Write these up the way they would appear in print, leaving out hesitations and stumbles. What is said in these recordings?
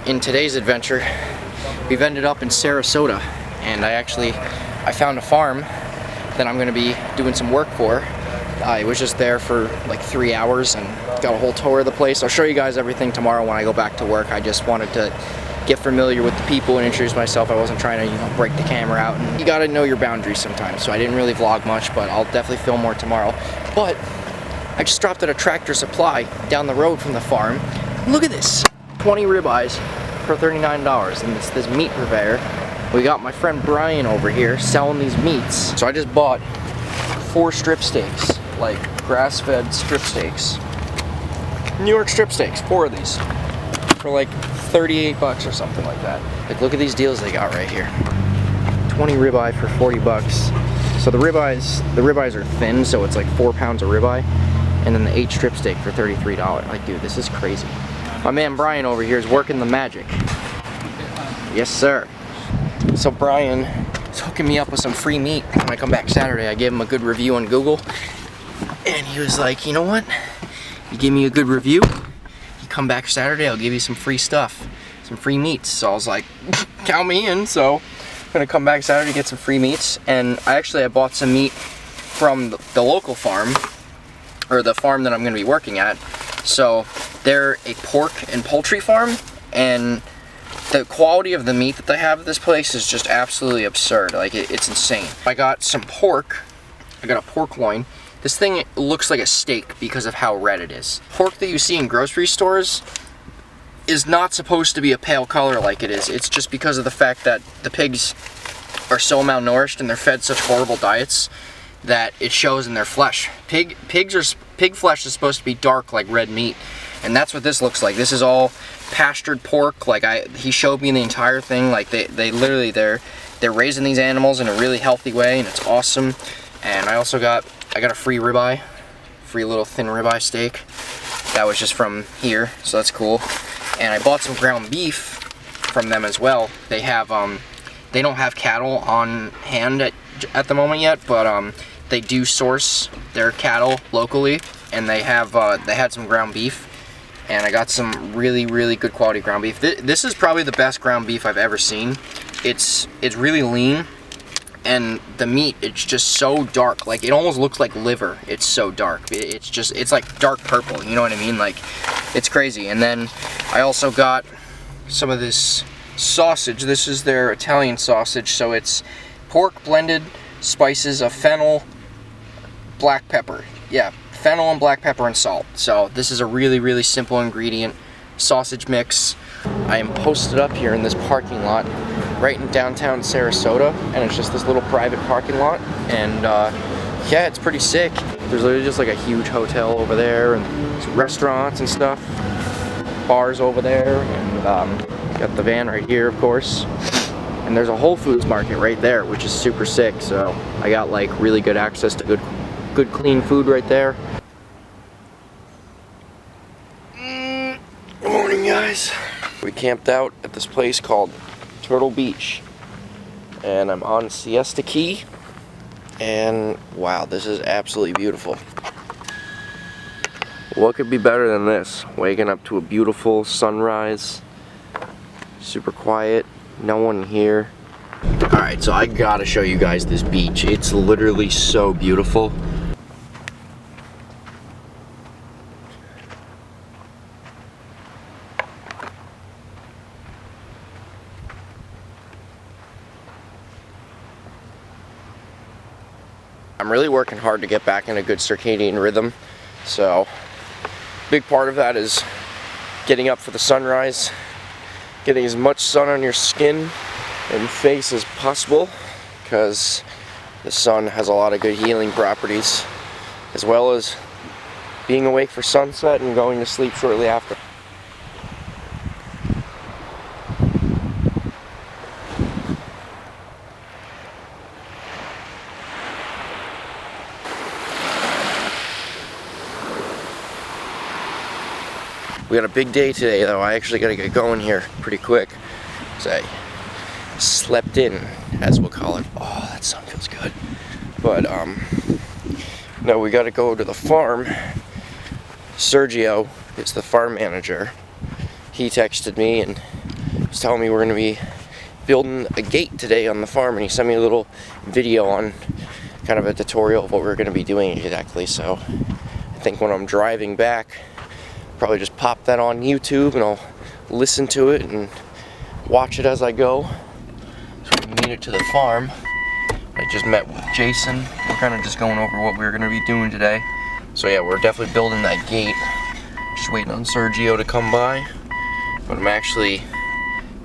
in today's adventure, we've ended up in Sarasota, and I found a farm that I'm going to be doing some work for. I was just there for like 3 hours and got a whole tour of the place. I'll show you guys everything tomorrow when I go back to work. I just wanted to get familiar with the people and introduce myself. I wasn't trying to, break the camera out. And you gotta know your boundaries sometimes, so I didn't really vlog much, but I'll definitely film more tomorrow. But I just dropped at a Tractor Supply down the road from the farm. Look at this, 20 ribeyes for $39, and it's this meat purveyor. We got my friend Brian over here selling these meats. So I just bought 4 strip steaks, like grass-fed strip steaks. New York strip steaks, 4 of these, for like 38 bucks or something like that. Like, look at these deals they got right here. 20 ribeye for 40 bucks. So the ribeyes are thin, so it's like 4 pounds of ribeye, and then the 8 strip steak for $33. Like, dude, this is crazy. My man Brian over here is working the magic. Yes, sir. So Brian is hooking me up with some free meat. When I come back Saturday, I gave him a good review on Google, and he was like, you know what? You give me a good review, come back Saturday, I'll give you some free stuff, some free meats. So I was like, count me in. So I'm gonna come back Saturday to get some free meats. And I bought some meat from the local farm, or the farm that I'm gonna be working at. So they're a pork and poultry farm, and the quality of the meat that they have at this place is just absolutely absurd. Like, it's insane. I got some pork. I got a pork loin. This thing looks like a steak because of how red it is. Pork that you see in grocery stores is not supposed to be a pale color like it is. It's just because of the fact that the pigs are so malnourished and they're fed such horrible diets that it shows in their flesh. Pig flesh is supposed to be dark like red meat, and that's what this looks like. This is all pastured pork. Like, he showed me the entire thing. Like, they're raising these animals in a really healthy way, and it's awesome. And I got a free ribeye, free little thin ribeye steak. That was just from here, so that's cool. And I bought some ground beef from them as well. They don't have cattle on hand at the moment yet, but they do source their cattle locally, and they had some ground beef, and I got some really, really good quality ground beef. This is probably the best ground beef I've ever seen. It's really lean. And the meat, it's just so dark. Like, it almost looks like liver. It's so dark. It's like dark purple, you know what I mean? Like, it's crazy. And then I also got some of this sausage. This is their Italian sausage. So it's pork blended spices of fennel, black pepper. Yeah, fennel and black pepper and salt. So this is a really, really simple ingredient sausage mix. I am posted up here in this parking lot right in downtown Sarasota, and it's just this little private parking lot, and yeah, it's pretty sick. There's literally just like a huge hotel over there, and some restaurants and stuff, bars over there, and got the van right here, of course, and there's a Whole Foods market right there, which is super sick. So I got like really good access to good clean food right there. Morning, guys. We camped out at this place called Turtle Beach, and I'm on Siesta Key, and wow, this is absolutely beautiful. What could be better than this? Waking up to a beautiful sunrise, super quiet, no one here. Alright, so I gotta show you guys this beach. It's literally so beautiful. I'm really working hard to get back in a good circadian rhythm, so big part of that is getting up for the sunrise, getting as much sun on your skin and face as possible, because the sun has a lot of good healing properties, as well as being awake for sunset and going to sleep shortly after. We got a big day today, though. I actually gotta get going here pretty quick. So I slept in, as we'll call it. Oh, that sun feels good. But no, we gotta go to the farm. Sergio is the farm manager. He texted me and was telling me we're going to be building a gate today on the farm, and he sent me a little video on kind of a tutorial of what we're going to be doing exactly. So I think when I'm driving back, probably just pop that on YouTube and I'll listen to it and watch it as I go. So we made it to the farm. I just met with Jason. We're kind of just going over what we're going to be doing today. So yeah, we're definitely building that gate. Just waiting on Sergio to come by. But I'm actually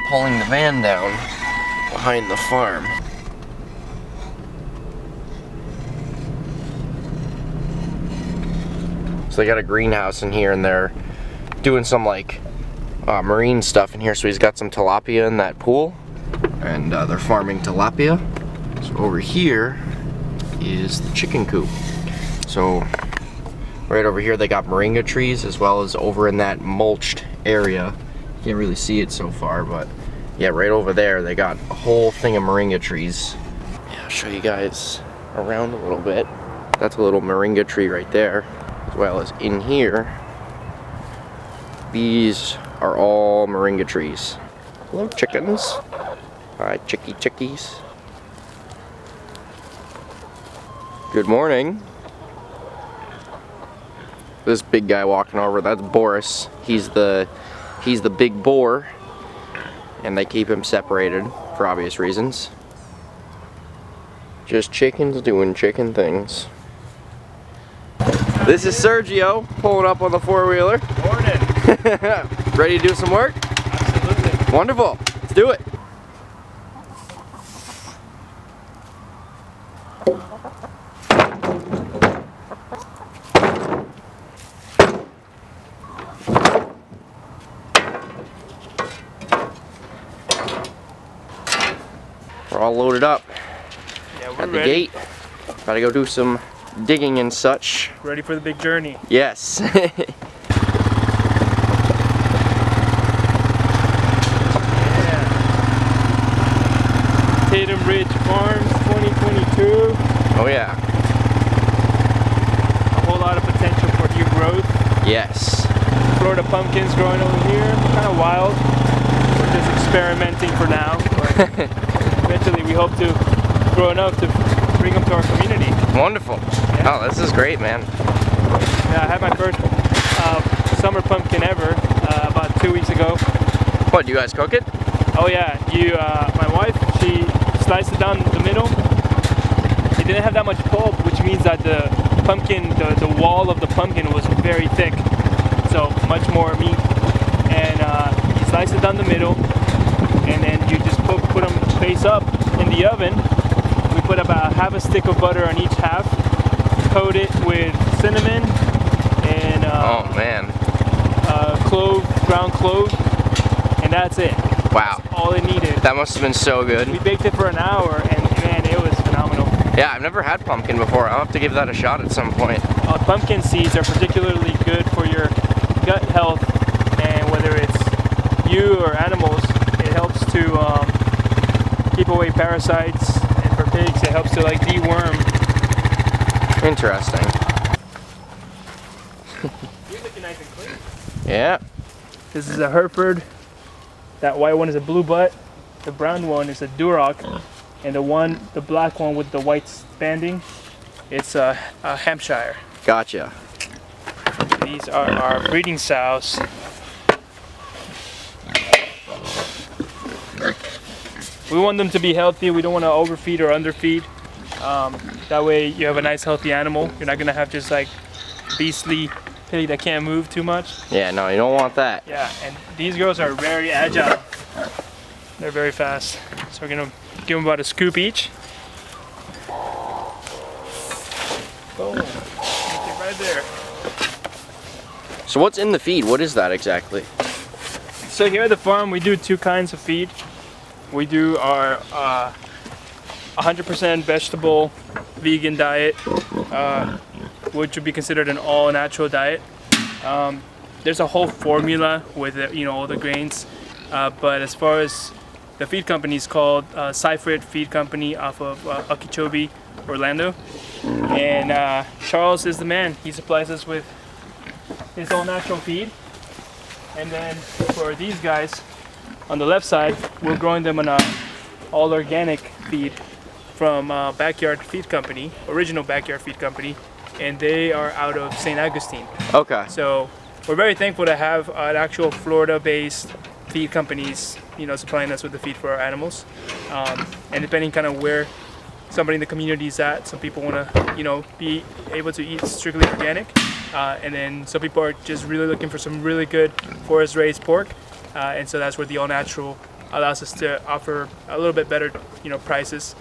pulling the van down behind the farm. So they got a greenhouse in here and they're doing some like marine stuff in here. So he's got some tilapia in that pool and they're farming tilapia. So over here is the chicken coop. So right over here they got moringa trees, as well as over in that mulched area. You can't really see it so far, but yeah, right over there they got a whole thing of moringa trees. Yeah, I'll show you guys around a little bit. That's a little moringa tree right there, as well as in here. These are all moringa trees. Hello, chickens. Hi, chickies. Good morning. This big guy walking over, that's Boris. He's the big boar, and they keep him separated for obvious reasons. Just chickens doing chicken things. This is Sergio pulling up on the four-wheeler. Morning. Ready to do some work? Absolutely. Wonderful. Let's do it. We're all loaded up. Yeah, we're at the ready. gate. Gotta go do some digging and such. Ready for the big journey. Yes. Yeah. Tatum Ridge Farms 2022. Oh yeah. A whole lot of potential for new growth. Yes. Florida pumpkins growing over here. Kind of wild. We're just experimenting for now. But eventually we hope to grow enough to bring them to our community. Wonderful. Yeah. Oh, this is great, man. Yeah, I had my first summer pumpkin ever about 2 weeks ago. What, do you guys cook it? Oh yeah, my wife, she sliced it down the middle. It didn't have that much pulp, which means that the pumpkin, the wall of the pumpkin was very thick, so much more meat. And you slice it down the middle, and then you just put them face up in the oven. We put about half a stick of butter on each half, coat it with cinnamon and oh man, ground clove, and that's it. Wow. That's all it needed. That must have been so good. We baked it for an hour, and man, it was phenomenal. Yeah, I've never had pumpkin before. I'll have to give that a shot at some point. Pumpkin seeds are particularly good for your gut health, and whether it's you or animals, it helps to keep away parasites, and for pigs, it helps to like deworm. Interesting. You're looking nice and clean. Yeah. This is a Hereford. That white one is a blue butt. The brown one is a Duroc, and the black one with the white banding, it's a Hampshire. Gotcha. These are our breeding sows. We want them to be healthy. We don't want to overfeed or underfeed. That way you have a nice healthy animal. You're not gonna have just like beastly pig that can't move too much. Yeah, no, you don't want that. Yeah, and these girls are very agile. They're very fast. So we're gonna give them about a scoop each. Boom. Get right there. So what's in the feed? What is that exactly? So here at the farm we do two kinds of feed. We do our 100% vegetable vegan diet, which would be considered an all-natural diet. There's a whole formula with all the grains, but as far as the feed company is called Seifert Feed Company off of Okeechobee, Orlando, and Charles is the man. He supplies us with his all-natural feed, and then for these guys, on the left side, we're growing them on a all organic feed from Backyard Feed Company, original Backyard Feed Company, and they are out of St. Augustine. Okay. So we're very thankful to have an actual Florida-based feed companies, you know, supplying us with the feed for our animals. And depending kind of where somebody in the community is at, some people want to, you know, be able to eat strictly organic, and then some people are just really looking for some really good forest-raised pork, and so that's where the all-natural allows us to offer a little bit better, you know, prices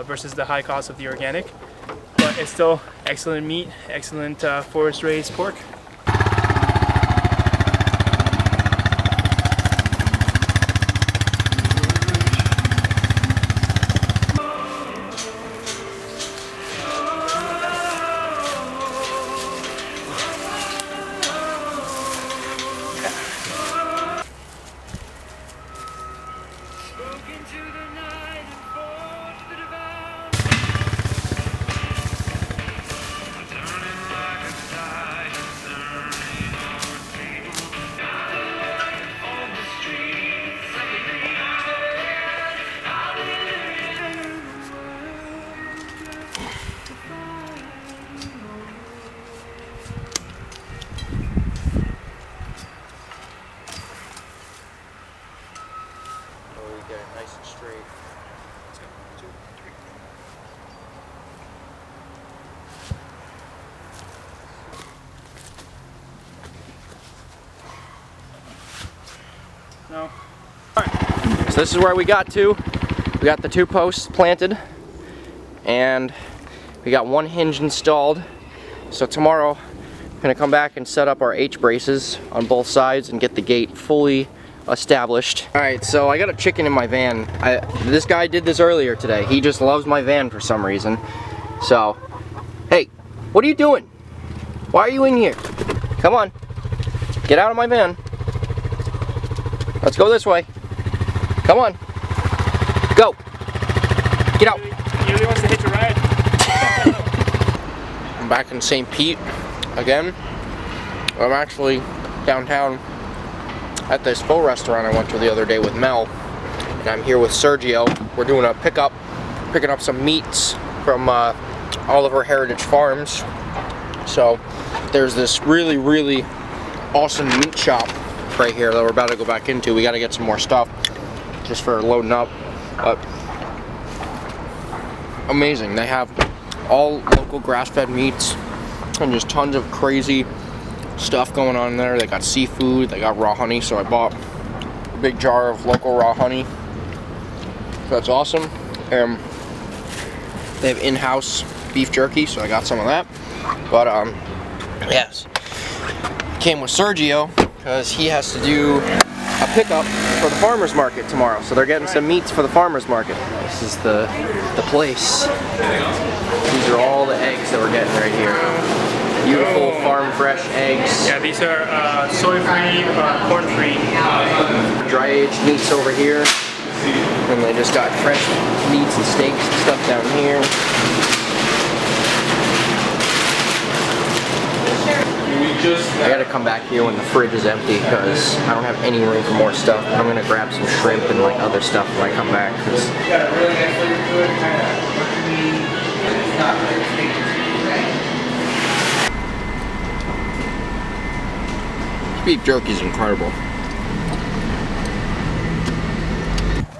versus the high cost of the organic. But it's still excellent meat, excellent forest-raised pork. Get it nice and straight. No. So this is where we got to. We got the 2 posts planted, and we got 1 hinge installed. So tomorrow, I'm gonna come back and set up our H braces on both sides and get the gate fully established. Alright, so I got a chicken in my van. This guy did this earlier today. He just loves my van for some reason. So, hey, what are you doing? Why are you in here? Come on, get out of my van. Let's go this way. Come on, go. Get out. He really wants to hitch a ride. I'm back in St. Pete again. I'm actually downtown at this pho restaurant I went to the other day with Mel, and I'm here with Sergio. We're doing a picking up some meats from Oliver Heritage Farms. So there's this really awesome meat shop right here that we're about to go back into. We got to get some more stuff just for loading up, but amazing. They have all local grass-fed meats and just tons of crazy stuff going on there. They got seafood, they got raw honey, so I bought a big jar of local raw honey. So that's awesome. They have in-house beef jerky, so I got some of that. But yes, came with Sergio because he has to do a pickup for the farmers market tomorrow. So they're getting some meats for the farmers market. This is the place. These are all the eggs that we're getting right here. Beautiful farm fresh eggs. Yeah, these are soy-free, corn-free. Dry aged meats over here. And they just got fresh meats and steaks and stuff down here. I gotta come back here when the fridge is empty because I don't have any room for more stuff. I'm gonna grab some shrimp and like other stuff when I come back. Beef jerky is incredible.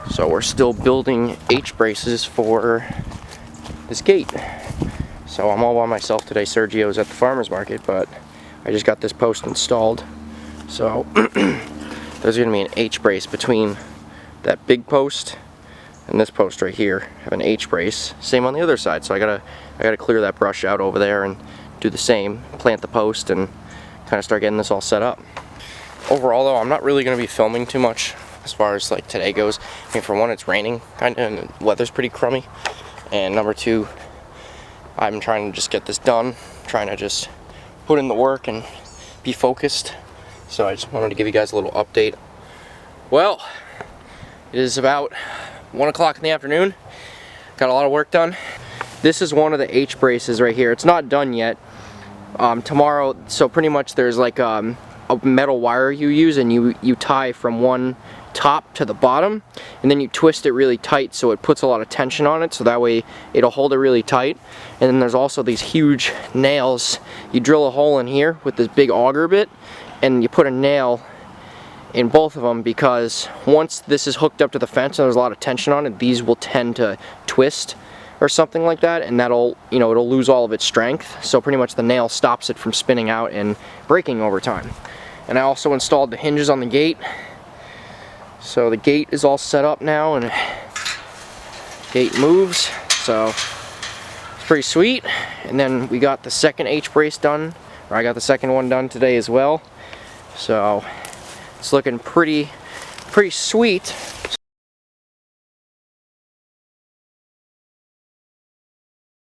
So we're still building H braces for this gate. So I'm all by myself today. Sergio's at the farmer's market, but I just got this post installed. So there's gonna be an H brace between that big post and this post right here. Have an H brace. Same on the other side. So I gotta clear that brush out over there and do the same. Plant the post and kind of start getting this all set up. Overall though, I'm not really going to be filming too much as far as like today goes. I mean, for one, it's raining kind of and the weather's pretty crummy, and number two, I'm trying to just get this done, trying to just put in the work and be focused. So I just wanted to give you guys a little update. Well, it is about 1 o'clock in the afternoon. Got a lot of work done. This is one of the H braces right here. It's not done yet. Tomorrow, so pretty much there's like a metal wire you use, and you tie from one top to the bottom, and then you twist it really tight so it puts a lot of tension on it, so that way it'll hold it really tight. And then there's also these huge nails. You drill a hole in here with this big auger bit, and you put a nail in both of them, because once this is hooked up to the fence and there's a lot of tension on it, these will tend to twist or something like that, and that'll, you know, it'll lose all of its strength. So pretty much the nail stops it from spinning out and breaking over time. And I also installed the hinges on the gate. So the gate is all set up now, and the gate moves, so it's pretty sweet. And then we got the second H brace done, or I got the second one done today as well. So it's looking pretty sweet.